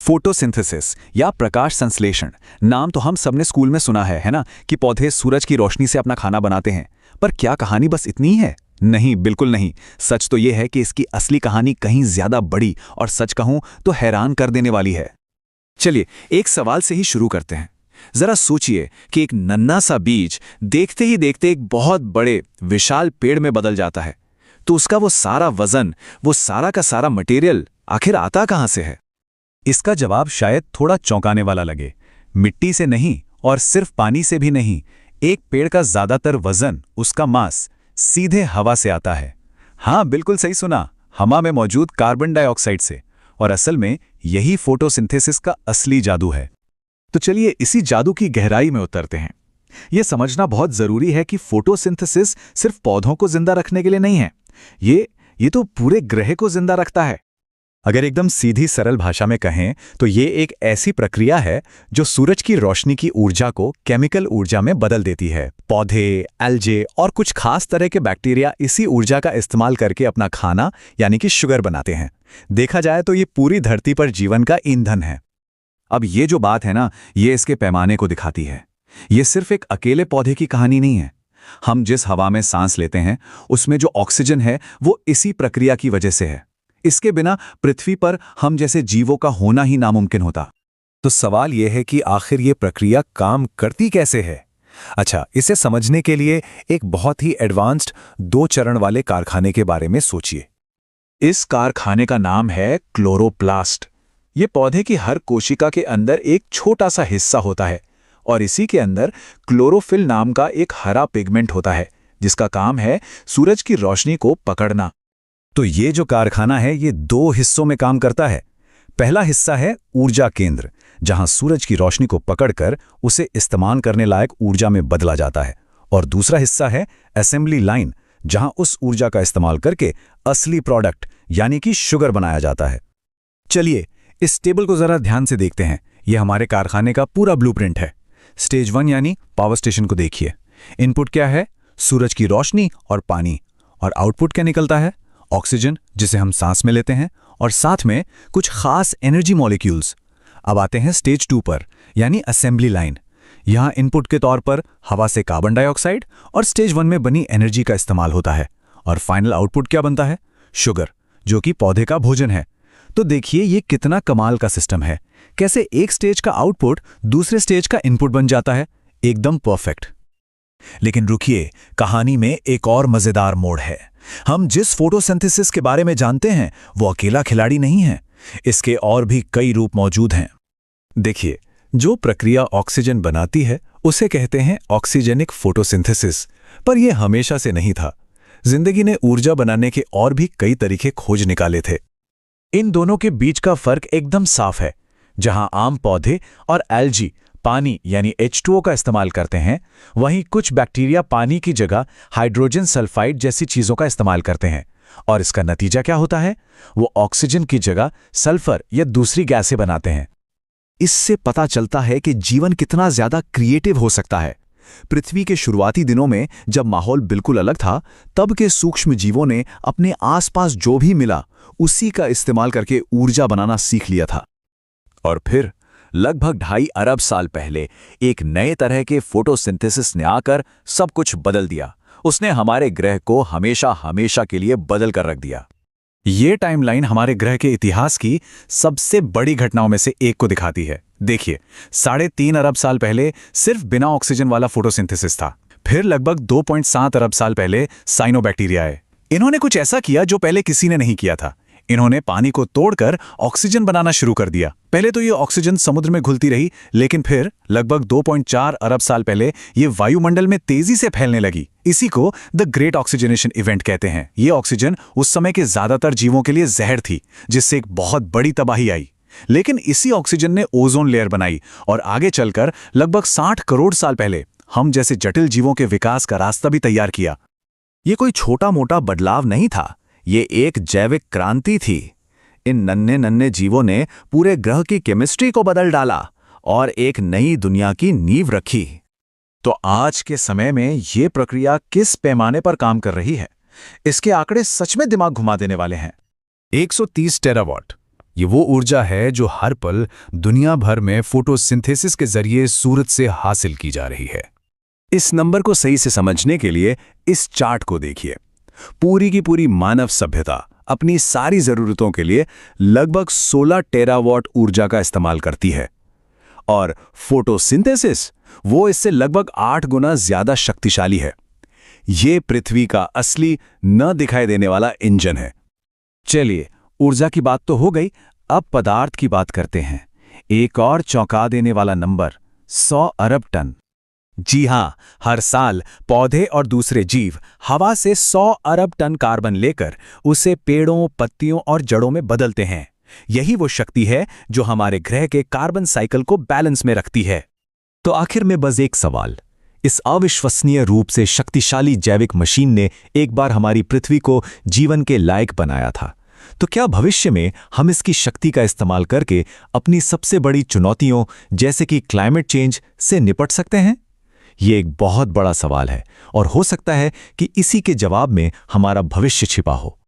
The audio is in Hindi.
फोटोसिंथेसिस या प्रकाश संश्लेषण नाम तो हम सबने स्कूल में सुना है ना, कि पौधे सूरज की रोशनी से अपना खाना बनाते हैं। पर क्या कहानी बस इतनी ही है? नहीं, बिल्कुल नहीं। सच तो यह है कि इसकी असली कहानी कहीं ज्यादा बड़ी और सच कहूं तो हैरान कर देने वाली है। चलिए एक सवाल से ही शुरू करते हैं। जरा सोचिए कि एक नन्हा सा बीज देखते ही देखते एक बहुत बड़े विशाल पेड़ में बदल जाता है, तो उसका वो सारा वजन, वो सारा का सारा मटेरियल आखिर आता कहां से है? इसका जवाब शायद थोड़ा चौंकाने वाला लगे। मिट्टी से नहीं और सिर्फ पानी से भी नहीं। एक पेड़ का ज्यादातर वजन, उसका मास, सीधे हवा से आता है। हाँ, बिल्कुल सही सुना, हवा में मौजूद कार्बन डाइऑक्साइड से। और असल में यही फोटोसिंथेसिस का असली जादू है। तो चलिए इसी जादू की गहराई में उतरते हैं। यह समझना बहुत जरूरी है कि फोटोसिंथेसिस सिर्फ पौधों को जिंदा रखने के लिए नहीं है, ये तो पूरे ग्रह को जिंदा रखता है। अगर एकदम सीधी सरल भाषा में कहें तो ये एक ऐसी प्रक्रिया है जो सूरज की रोशनी की ऊर्जा को केमिकल ऊर्जा में बदल देती है। पौधे, एल्गे और कुछ खास तरह के बैक्टीरिया इसी ऊर्जा का इस्तेमाल करके अपना खाना यानी कि शुगर बनाते हैं। देखा जाए तो ये पूरी धरती पर जीवन का ईंधन है। अब ये जो बात है ना, ये इसके पैमाने को दिखाती है। ये सिर्फ एक अकेले पौधे की कहानी नहीं है। हम जिस हवा में सांस लेते हैं उसमें जो ऑक्सीजन है वो इसी प्रक्रिया की वजह से है। इसके बिना पृथ्वी पर हम जैसे जीवों का होना ही नामुमकिन होता। तो सवाल यह है कि आखिर ये प्रक्रिया काम करती कैसे है? अच्छा, इसे समझने के लिए एक बहुत ही एडवांस्ड 2 चरण वाले कारखाने के बारे में सोचिए। इस कारखाने का नाम है क्लोरोप्लास्ट। ये पौधे की हर कोशिका के अंदर एक छोटा सा हिस्सा होता है और इसी के अंदर क्लोरोफिल नाम का एक हरा पिगमेंट होता है जिसका काम है सूरज की रोशनी को पकड़ना। तो ये जो कारखाना है ये 2 हिस्सों में काम करता है। पहला हिस्सा है ऊर्जा केंद्र, जहां सूरज की रोशनी को पकड़कर उसे इस्तेमाल करने लायक ऊर्जा में बदला जाता है। और दूसरा हिस्सा है असेंबली लाइन, जहां उस ऊर्जा का इस्तेमाल करके असली प्रोडक्ट यानी कि शुगर बनाया जाता है। चलिए इस टेबल को जरा ध्यान से देखते हैं। यह हमारे कारखाने का पूरा ब्लूप्रिंट है। स्टेज 1 यानी पावर स्टेशन को देखिए। इनपुट क्या है? सूरज की रोशनी और पानी। और आउटपुट क्या निकलता है? ऑक्सीजन, जिसे हम सांस में लेते हैं, और साथ में कुछ खास एनर्जी मॉलिक्यूल्स। अब आते हैं स्टेज 2 पर, यानी असेंबली लाइन। यहां इनपुट के तौर पर हवा से कार्बन डाइऑक्साइड और स्टेज 1 में बनी एनर्जी का इस्तेमाल होता है। और फाइनल आउटपुट क्या बनता है? शुगर, जो कि पौधे का भोजन है। तो देखिए ये कितना कमाल का सिस्टम है। कैसे एक स्टेज का आउटपुट दूसरे स्टेज का इनपुट बन जाता है, एकदम परफेक्ट। लेकिन रुकिए, कहानी में एक और मजेदार मोड़ है। हम जिस फोटोसिंथेसिस के बारे में जानते हैं वो अकेला खिलाड़ी नहीं है। इसके और भी कई रूप मौजूद हैं। देखिए, जो प्रक्रिया ऑक्सीजन बनाती है उसे कहते हैं ऑक्सीजेनिक फोटोसिंथेसिस। पर यह हमेशा से नहीं था। जिंदगी ने ऊर्जा बनाने के और भी कई तरीके खोज निकाले थे। इन दोनों के बीच का फर्क एकदम साफ है। जहां आम पौधे और एल्गी पानी यानी H2O का इस्तेमाल करते हैं, वहीं कुछ बैक्टीरिया पानी की जगह हाइड्रोजन सल्फाइड जैसी चीजों का इस्तेमाल करते हैं। और इसका नतीजा क्या होता है? वो ऑक्सीजन की जगह सल्फर या दूसरी गैसें बनाते हैं। इससे पता चलता है कि जीवन कितना ज्यादा क्रिएटिव हो सकता है। पृथ्वी के शुरुआती दिनों में जब माहौल बिल्कुल अलग था, तब के सूक्ष्म जीवों ने अपने आसपास जो भी मिला उसी का इस्तेमाल करके ऊर्जा बनाना सीख लिया था। और फिर लगभग 2.5 अरब साल पहले एक नए तरह के फोटोसिंथेसिस ने आकर सब कुछ बदल दिया। उसने हमारे ग्रह को हमेशा हमेशा के लिए बदल कर रख दिया। ये टाइमलाइन हमारे ग्रह के इतिहास की सबसे बड़ी घटनाओं में से एक को दिखाती है। देखिए, 3.5 अरब साल पहले सिर्फ बिना ऑक्सीजन वाला फोटोसिंथेसिस था। फिर लगभग 2.7 अरब साल पहले साइनोबैक्टीरिया आए। इन्होंने कुछ ऐसा किया जो पहले किसी ने नहीं किया था। इन्होंने पानी को तोड़कर ऑक्सीजन बनाना शुरू कर दिया। पहले तो ये ऑक्सीजन समुद्र में घुलती रही, लेकिन फिर लगभग 2.4 अरब साल पहले ये वायुमंडल में तेजी से फैलने लगी। इसी को द ग्रेट ऑक्सीजनेशन इवेंट कहते हैं। ये ऑक्सीजन उस समय के ज्यादातर जीवों के लिए जहर थी, जिससे एक बहुत बड़ी तबाही आई। लेकिन इसी ऑक्सीजन ने ओजोन लेयर बनाई और आगे चलकर लगभग 60 करोड़ साल पहले हम जैसे जटिल जीवों के विकास का रास्ता भी तैयार किया। ये कोई छोटा मोटा बदलाव नहीं था, ये एक जैविक क्रांति थी। इन नन्हे नन्हे जीवों ने पूरे ग्रह की केमिस्ट्री को बदल डाला और एक नई दुनिया की नींव रखी। तो आज के समय में ये प्रक्रिया किस पैमाने पर काम कर रही है, इसके आंकड़े सच में दिमाग घुमा देने वाले हैं। 130 टेरावाट ये वो ऊर्जा है जो हर पल दुनिया भर में फोटोसिंथेसिस के जरिए सूरज से हासिल की जा रही है। इस नंबर को सही से समझने के लिए इस चार्ट को देखिए। पूरी की पूरी मानव सभ्यता अपनी सारी जरूरतों के लिए लगभग 16 टेरावाट ऊर्जा का इस्तेमाल करती है, और फोटोसिंथेसिस वो इससे लगभग 8 गुना ज्यादा शक्तिशाली है। ये पृथ्वी का असली न दिखाई देने वाला इंजन है। चलिए, ऊर्जा की बात तो हो गई, अब पदार्थ की बात करते हैं। एक और चौंका देने वाला नंबर, 100 अरब टन। जी हां, हर साल पौधे और दूसरे जीव हवा से 100 अरब टन कार्बन लेकर उसे पेड़ों, पत्तियों और जड़ों में बदलते हैं। यही वो शक्ति है जो हमारे ग्रह के कार्बन साइकिल को बैलेंस में रखती है। तो आखिर में बस एक सवाल, इस अविश्वसनीय रूप से शक्तिशाली जैविक मशीन ने एक बार हमारी पृथ्वी को जीवन के लायक बनाया था, तो क्या भविष्य में हम इसकी शक्ति का इस्तेमाल करके अपनी सबसे बड़ी चुनौतियों जैसे कि क्लाइमेट चेंज से निपट सकते हैं? ये एक बहुत बड़ा सवाल है, और हो सकता है कि इसी के जवाब में हमारा भविष्य छिपा हो।